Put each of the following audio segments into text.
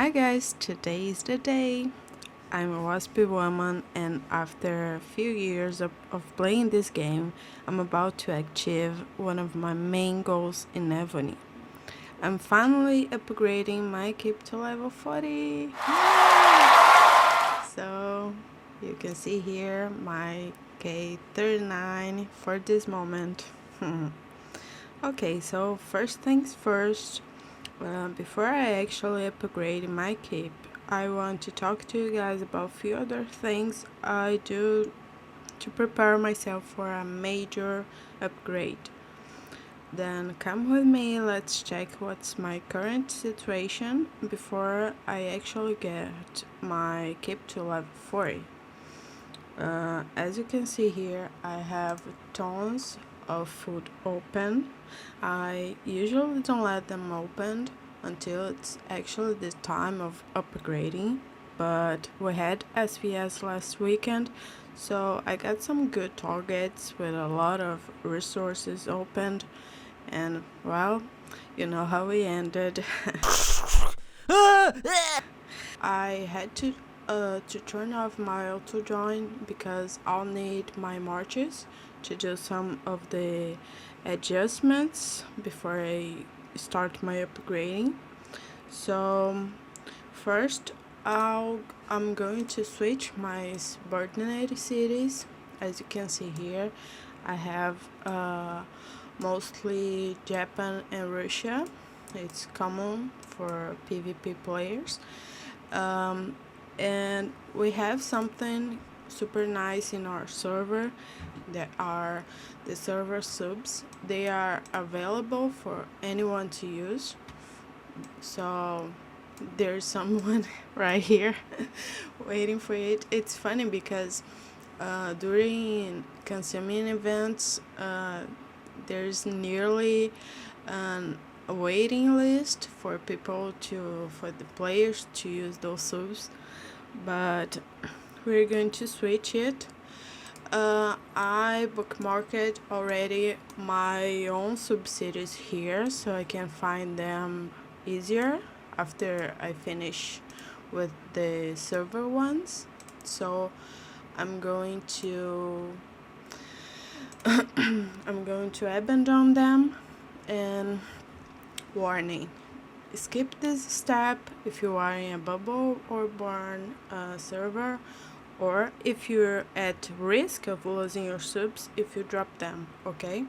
Hi guys, today is the day. I'm a waspy woman, and after a few years of playing this game, I'm about to achieve one of my main goals in Evony. I'm finally upgrading my keep to level 40. So you can see here my K39 for this moment. Okay, so first things first, before I actually upgrade my cape, I want to talk to you guys about a few other things I do to prepare myself for a major upgrade. Then come with me, let's check what's my current situation before I actually get my cape to level 40. As you can see here, I have tons of food open. I usually don't let them open until it's actually the time of upgrading, but we had SVS last weekend, so I got some good targets with a lot of resources opened, and well, you know how we ended. I had to turn off my auto join because I'll need my marches to do some of the adjustments before I start my upgrading. So first I'm going to switch my subordinate cities. As you can see here, I have mostly Japan and Russia. It's common for PvP players. And we have something super nice in our server that are the server subs. They are available for anyone to use. So there's someone right here waiting for it. It's funny because during consuming events, there's nearly a waiting list for the players to use those subs, but we're going to switch it. I bookmarked already my own subsidies here so I can find them easier after I finish with the server ones. So I'm going to I'm going to abandon them. And warning, skip this step if you are in a bubble or born server, or if you're at risk of losing your subs if you drop them, okay?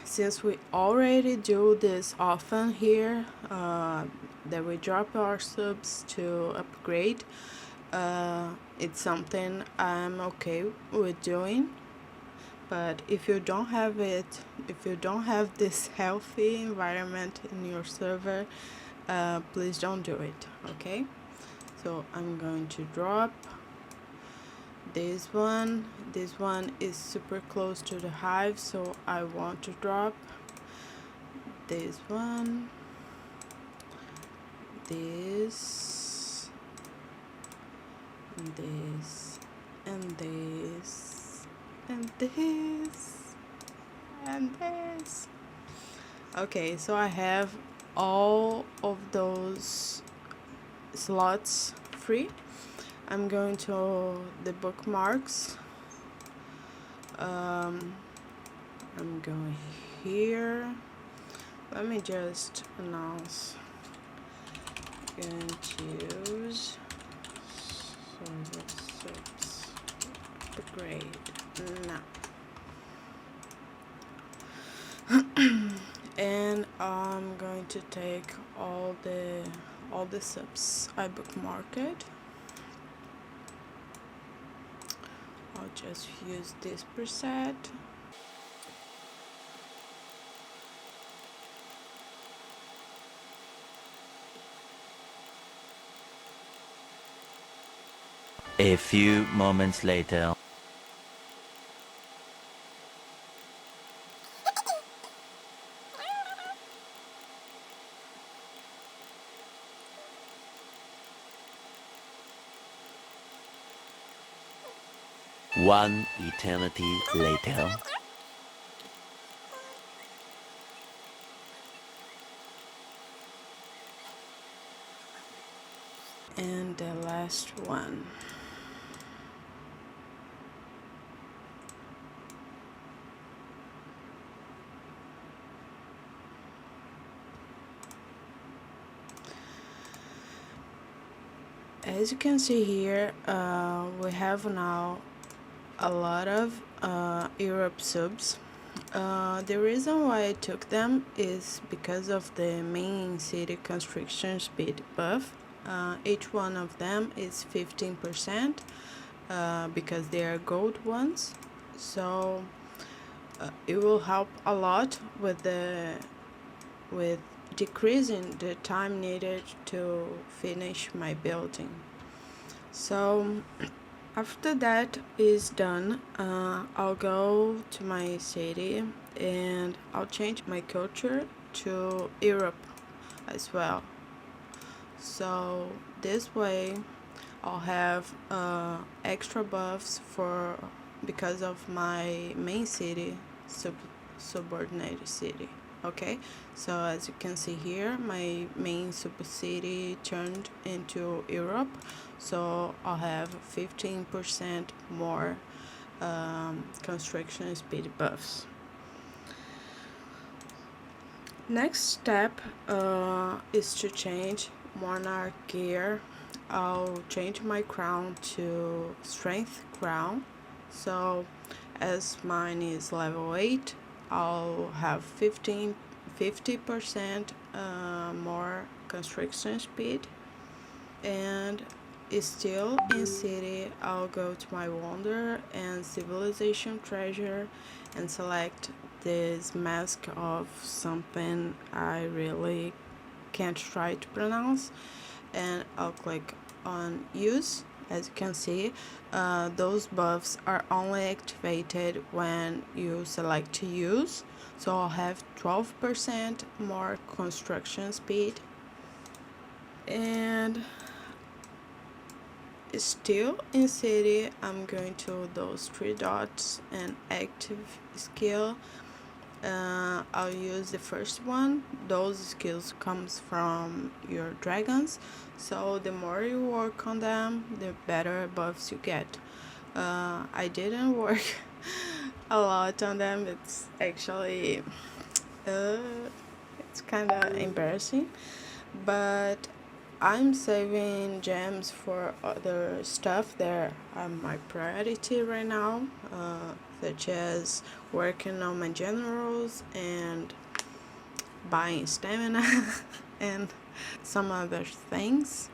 Since we already do this often here, that we drop our subs to upgrade, it's something I'm okay with doing. But if you don't have it, if you don't have this healthy environment in your server, please don't do it, okay? So I'm going to drop this one. This one is super close to the hive, so I want to drop this one, this, and this, and this, and this, and this. Okay, so I have all of those slots free. I'm going to the bookmarks. I'm going here. Let me just announce. I'm going to use server subs upgrade now. And I'm going to take all the subs I bookmarked. I'll just use this preset. A few moments later. One eternity later. And the last one. As you can see here, we have now a lot of Europe subs. The reason why I took them is because of the main city construction speed buff. Each one of them is 15% because they are gold ones. So it will help a lot with decreasing the time needed to finish my building. So after that is done, I'll go to my city and I'll change my culture to Europe as well. So this way I'll have extra buffs for because of my main city, subordinated city. Okay, so as you can see here, my main super city turned into Europe, so I'll have 15% more construction speed buffs. Next step is to change monarch gear. I'll change my crown to strength crown. So as mine is level 8, I'll have 50% more construction speed. And still in city, I'll go to my wonder and civilization treasure and select this mask of something I really can't try to pronounce, and I'll click on use. As you can see, those buffs are only activated when you select to use, so I'll have 12% more construction speed. And still in city, I'm going to those 3 dots and active skill. I'll use the first one. Those skills comes from your dragons, so the more you work on them, the better buffs you get. I didn't work a lot on them. It's actually it's kind of embarrassing, but I'm saving gems for other stuff that are my priority right now, such as working on my generals and buying stamina and some other things.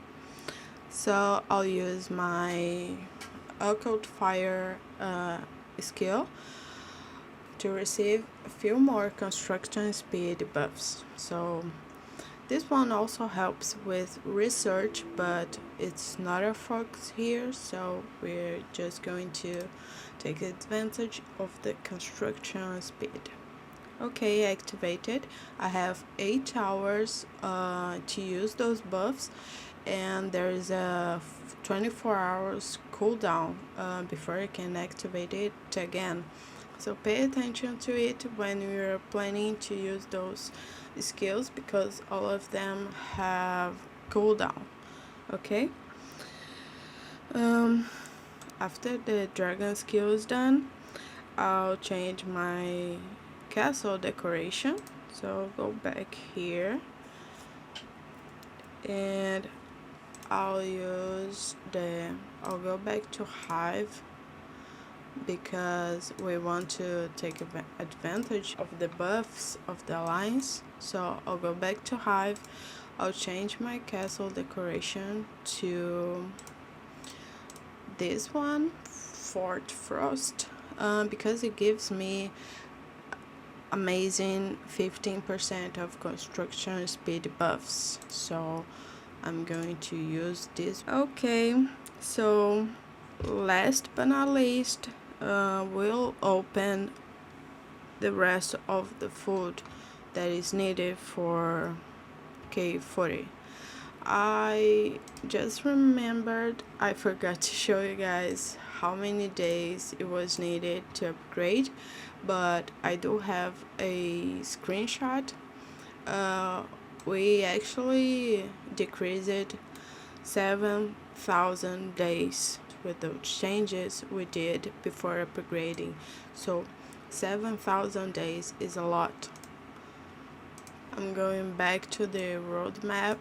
So I'll use my occult fire skill to receive a few more construction speed buffs. So this one also helps with research, but it's not a focus here, so we're just going to take advantage of the construction speed. Okay, activated. I have 8 hours to use those buffs, and there is a 24 hours cooldown before I can activate it again. So pay attention to it when you're planning to use those skills, because all of them have cooldown. Okay. After the dragon skill is done, I'll change my castle decoration. So go back here and I'll go back to Hive because we want to take advantage of the buffs of the alliance. So I'll go back to Hive. I'll change my castle decoration to this one, Fort Frost, because it gives me amazing 15% of construction speed buffs. So I'm going to use this. Okay, so last but not least, we'll open the rest of the food that is needed for K40. I just remembered I forgot to show you guys how many days it was needed to upgrade, but I do have a screenshot. We actually decreased 7,000 days with the changes we did before upgrading. So 7,000 days is a lot. I'm going back to the roadmap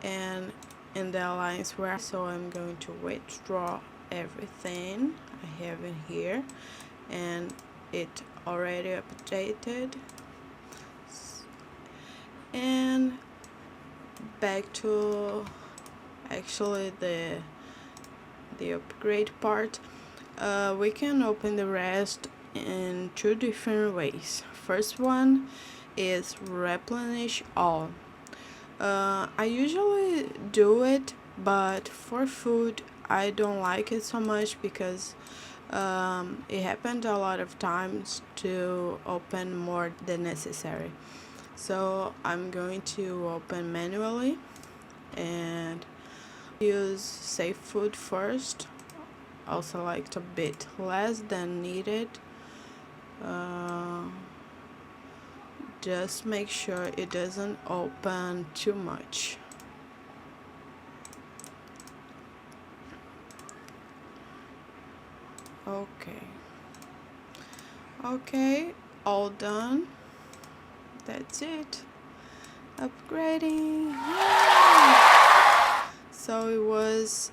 and in the alliance where, so I'm going to withdraw everything I have in here, and it already updated. And back to actually the upgrade part. We can open the rest in two different ways. First one is replenish all. I usually do it, but for food I don't like it so much because it happened a lot of times to open more than necessary. So I'm going to open manually and use save food first. I'll select a bit less than needed. Just make sure it doesn't open too much. Okay, all done. That's it. Upgrading. Yay! So it was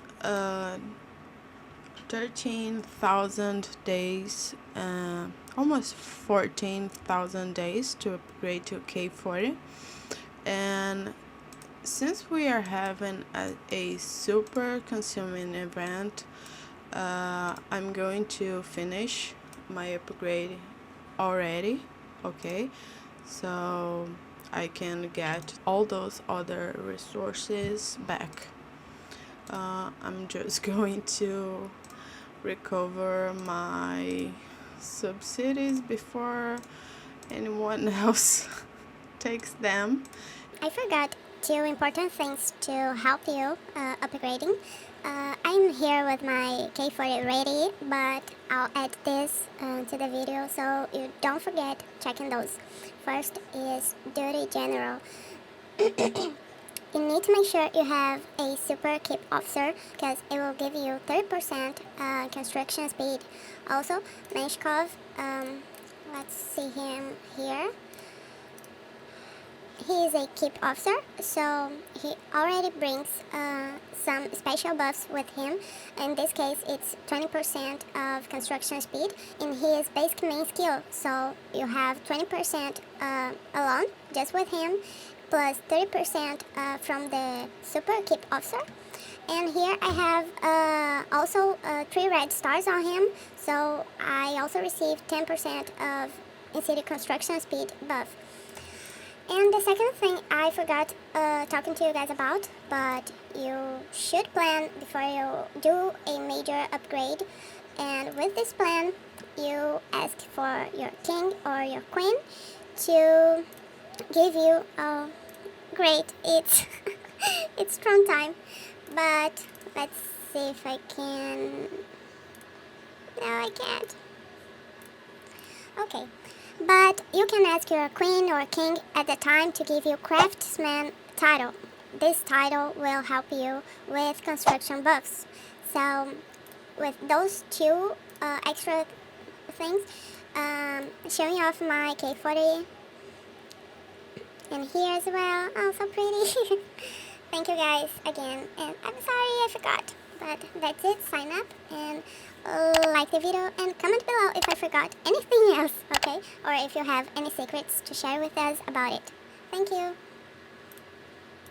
13,000 days, almost 14,000 days to upgrade to K40. And since we are having a super consuming event, I'm going to finish my upgrade already, okay? So I can get all those other resources back. I'm just going to recover my subsidies before anyone else takes them. I forgot two important things to help you upgrading. I'm here with my K40 ready, but I'll add this to the video so you don't forget checking those. First is Duty General. You need to make sure you have a super keep officer because it will give you 30% construction speed. Also, Menshkov, let's see him here. He is a keep officer, so he already brings some special buffs with him. In this case, it's 20% of construction speed in his basic main skill. So you have 20% alone, just with him, plus 30% from the super keep officer. And here I have also 3 red stars on him, so I also received 10% of in-city construction speed buff. And the second thing I forgot talking to you guys about, but you should plan before you do a major upgrade. And with this plan, you ask for your king or your queen to give you, oh great, it's it's throne time, but let's see if I can. No, I can't. Okay. But you can ask your queen or king at the time to give you craftsman title. This title will help you with construction buffs. So with those two extra things, showing off my K40 and here as well. Oh, so pretty. Thank you guys again, and I'm sorry I forgot, but that's it. Sign up and like the video and comment below if I forgot anything else, okay? Or if you have any secrets to share with us about it. Thank you.